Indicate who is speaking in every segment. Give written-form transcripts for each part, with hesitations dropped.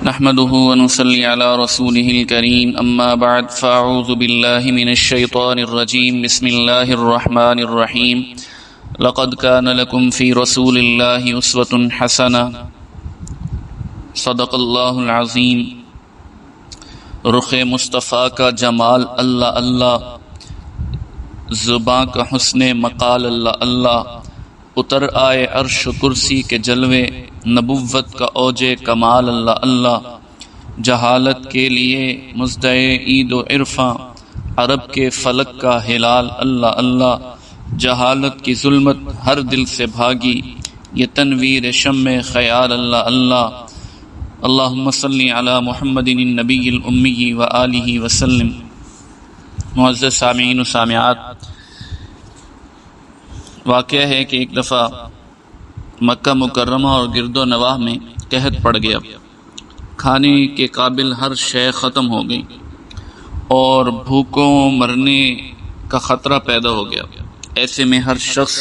Speaker 1: نحمده ونصلي على رسوله الكريم اما بعد فاعوذ بالله من الشيطان الرجيم بسم الله الرحمن الرحيم لقد كان لكم في رسول الله اسوة حسنة صدق الله العظيم۔ رخ مصطفیٰ کا جمال اللہ اللہ، زباں کا حسن مقال اللہ اللہ، اتر آئے عرش و کرسی کے جلوے، نبوت کا اوج کمال اللہ اللہ۔ جہالت کے لیے مزدع عید و عرفاں، عرب کے فلک کا ہلال اللہ اللہ۔ جہالت کی ظلمت ہر دل سے بھاگی، یہ تنویر شمع خیال اللہ اللہ۔ اللہم صلی علی محمد النبی الامی وآلہ وسلم۔ معزز سامعین و سامعات، واقعہ ہے کہ ایک دفعہ مکہ مکرمہ اور گرد و نواح میں قحط پڑ گیا، کھانے کے قابل ہر شے ختم ہو گئی اور بھوکوں مرنے کا خطرہ پیدا ہو گیا۔ ایسے میں ہر شخص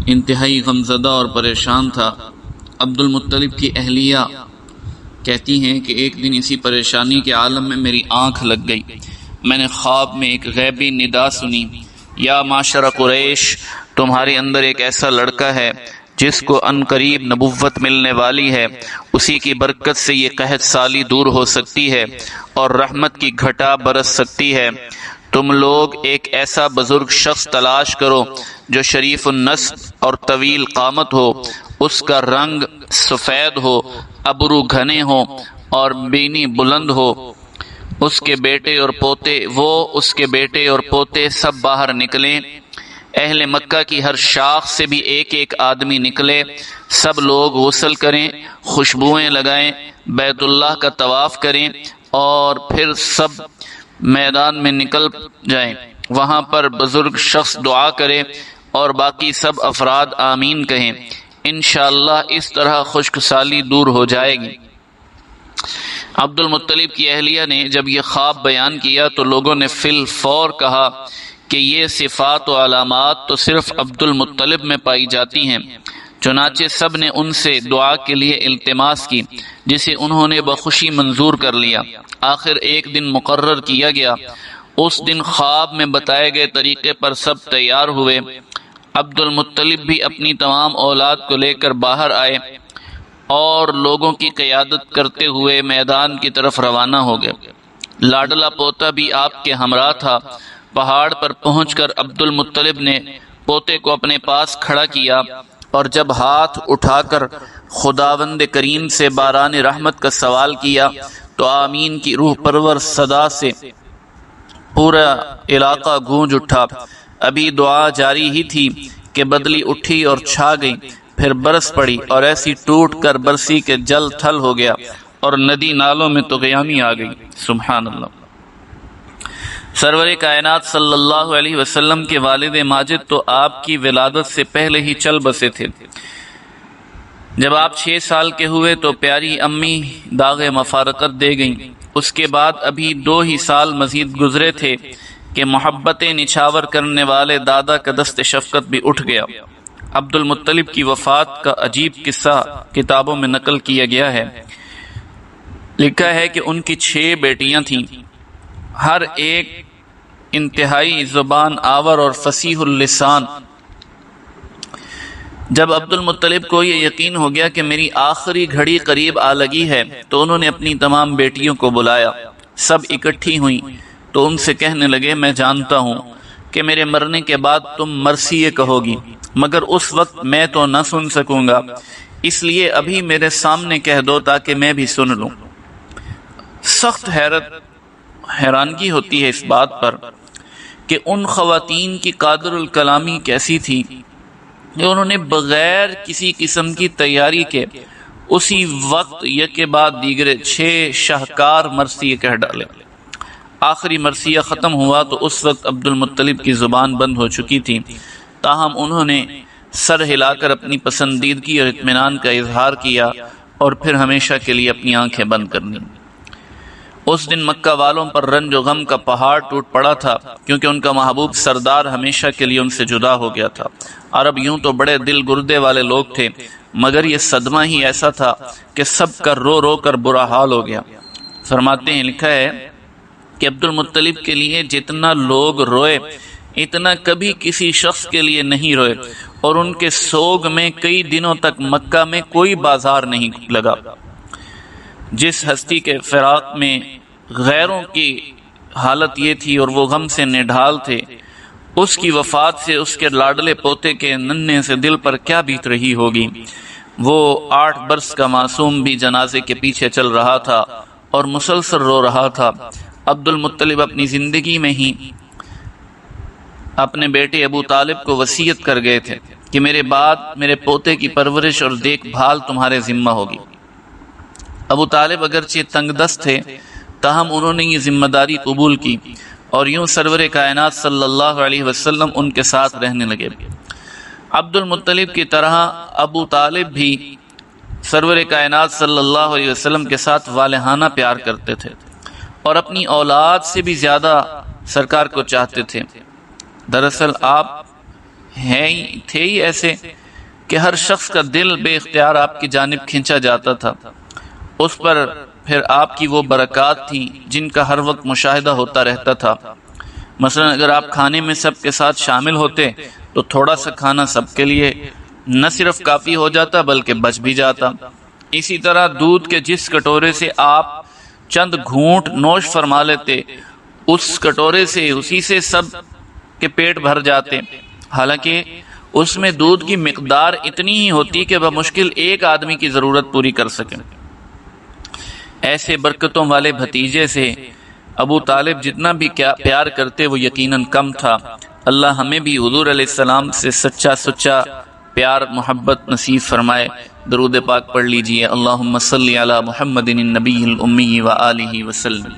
Speaker 1: انتہائی غمزدہ اور پریشان تھا۔ عبد المطلب کی اہلیہ کہتی ہیں کہ ایک دن اسی پریشانی کے عالم میں میری آنکھ لگ گئی۔ میں نے خواب میں ایک غیبی ندا سنی، یا معاشر قریش، تمہارے اندر ایک ایسا لڑکا ہے جس کو ان قریب نبوت ملنے والی ہے، اسی کی برکت سے یہ قحط سالی دور ہو سکتی ہے اور رحمت کی گھٹا برس سکتی ہے۔ تم لوگ ایک ایسا بزرگ شخص تلاش کرو جو شریف النسب اور طویل قامت ہو، اس کا رنگ سفید ہو، ابرو گھنے ہو اور بینی بلند ہو۔ اس کے بیٹے اور پوتے سب باہر نکلیں، اہل مکہ کی ہر شاخ سے بھی ایک ایک آدمی نکلے، سب لوگ غسل کریں، خوشبوئیں لگائیں، بیت اللہ کا طواف کریں اور پھر سب میدان میں نکل جائیں۔ وہاں پر بزرگ شخص دعا کرے اور باقی سب افراد آمین کہیں۔ انشاءاللہ اس طرح خشک سالی دور ہو جائے گی۔ عبد المطلب کی اہلیہ نے جب یہ خواب بیان کیا تو لوگوں نے فی الفور کہا کہ یہ صفات و علامات تو صرف عبد المطلب میں پائی جاتی ہیں۔ چنانچہ سب نے ان سے دعا کے لیے التماس کی، جسے انہوں نے بخوشی منظور کر لیا۔ آخر ایک دن مقرر کیا گیا۔ اس دن خواب میں بتائے گئے طریقے پر سب تیار ہوئے۔ عبد المطلب بھی اپنی تمام اولاد کو لے کر باہر آئے اور لوگوں کی قیادت کرتے ہوئے میدان کی طرف روانہ ہو گئے۔ لاڈلا پوتا بھی آپ کے ہمراہ تھا۔ پہاڑ پر پہنچ کر عبد المطلب نے پوتے کو اپنے پاس کھڑا کیا اور جب ہاتھ اٹھا کر خداوند کریم سے باران رحمت کا سوال کیا تو آمین کی روح پرور صدا سے پورا علاقہ گونج اٹھا۔ ابھی دعا جاری ہی تھی کہ بدلی اٹھی اور چھا گئی، پھر برس پڑی اور ایسی ٹوٹ کر برسی کے جل تھل ہو گیا اور ندی نالوں میں طغیانی آ گئی۔ سبحان اللہ۔ سرور کائنات صلی اللہ علیہ وسلم کے والد ماجد تو آپ کی ولادت سے پہلے ہی چل بسے تھے۔ جب آپ 6 سال کے ہوئے تو پیاری امی داغ مفارقت دے گئیں۔ اس کے بعد ابھی 2 ہی سال مزید گزرے تھے کہ محبتیں نچھاور کرنے والے دادا کا دست شفقت بھی اٹھ گیا۔ عبد المطلب کی وفات کا عجیب قصہ کتابوں میں نقل کیا گیا ہے۔ لکھا ہے کہ ان کی 6 بیٹیاں تھیں، ہر ایک انتہائی زبان آور اور فصیح اللسان۔ جب عبد المطلب کو یہ یقین ہو گیا کہ میری آخری گھڑی قریب آ لگی ہے تو انہوں نے اپنی تمام بیٹیوں کو بلایا۔ سب اکٹھی ہوئیں تو ان سے کہنے لگے، میں جانتا ہوں کہ میرے مرنے کے بعد تم مرثیے کہو گی، مگر اس وقت میں تو نہ سن سکوں گا، اس لیے ابھی میرے سامنے کہہ دو تاکہ میں بھی سن لوں۔ سخت حیرانگی ہوتی ہے اس بات پر کہ ان خواتین کی قادر الکلامی کیسی تھی کہ انہوں نے بغیر کسی قسم کی تیاری کے اسی وقت یکے بعد دیگرے 6 شاہکار مرثیے کہہ ڈالے۔ آخری مرثیہ ختم ہوا تو اس وقت عبد المطلب کی زبان بند ہو چکی تھی، تاہم انہوں نے سر ہلا کر اپنی پسندیدگی اور اطمینان کا اظہار کیا اور پھر ہمیشہ کے لیے اپنی آنکھیں بند کر دیں۔ اس دن مکہ والوں پر رنج و غم کا پہاڑ ٹوٹ پڑا تھا، کیونکہ ان کا محبوب سردار ہمیشہ کے لیے ان سے جدا ہو گیا تھا۔ عرب یوں تو بڑے دل گردے والے لوگ تھے، مگر یہ صدمہ ہی ایسا تھا کہ سب کا رو رو کر برا حال ہو گیا۔ فرماتے ہیں، لکھا ہے کہ عبد المطلب کے لیے جتنا لوگ روئے اتنا کبھی کسی شخص کے لیے نہیں روئے، اور ان کے سوگ میں کئی دنوں تک مکہ میں کوئی بازار نہیں لگا۔ جس ہستی کے فراق میں غیروں کی حالت یہ تھی اور وہ غم سے نڈھال تھے، اس کی وفات سے اس کے لاڈلے پوتے کے ننھے سے دل پر کیا بیت رہی ہوگی۔ وہ 8 برس کا معصوم بھی جنازے کے پیچھے چل رہا تھا اور مسلسل رو رہا تھا۔ عبد المطلب اپنی زندگی میں ہی اپنے بیٹے ابو طالب کو وصیت کر گئے تھے کہ میرے بعد میرے پوتے کی پرورش اور دیکھ بھال تمہارے ذمہ ہوگی۔ ابو طالب اگرچہ تنگ دست تھے، تاہم انہوں نے یہ ذمہ داری قبول کی، اور یوں سرور کائنات صلی اللہ علیہ وسلم ان کے ساتھ رہنے لگے۔ عبد المطلب کی طرح ابو طالب بھی سرور کائنات صلی اللہ علیہ وسلم کے ساتھ والہانہ پیار کرتے تھے، اور اپنی اولاد سے بھی زیادہ سرکار کو چاہتے تھے۔ دراصل آپ تھے ہی ایسے کہ ہر شخص کا دل بے اختیار آپ کی جانب کھینچا جاتا تھا۔ اس پر پھر آپ کی وہ برکات تھیں جن کا ہر وقت مشاہدہ ہوتا رہتا تھا۔ مثلا اگر آپ کھانے میں سب کے ساتھ شامل ہوتے تو تھوڑا سا کھانا سب کے لیے نہ صرف کافی ہو جاتا بلکہ بچ بھی جاتا۔ اسی طرح دودھ کے جس کٹورے سے آپ چند گھونٹ نوش فرما لیتے، اس کٹورے سے اسی سے سب کے پیٹ بھر جاتے، حالانکہ اس میں دودھ کی مقدار اتنی ہی ہوتی کہ بمشکل ایک آدمی کی ضرورت پوری کر سکے۔ ایسے برکتوں والے بھتیجے سے ابو طالب جتنا بھی پیار کرتے وہ یقیناً کم تھا۔ اللہ ہمیں بھی حضور علیہ السلام سے سچا پیار محبت نصیب فرمائے۔ درود پاک پڑھ لیجئے۔ اللہم صلی علی محمد النبی الامی وآلہ وسلم۔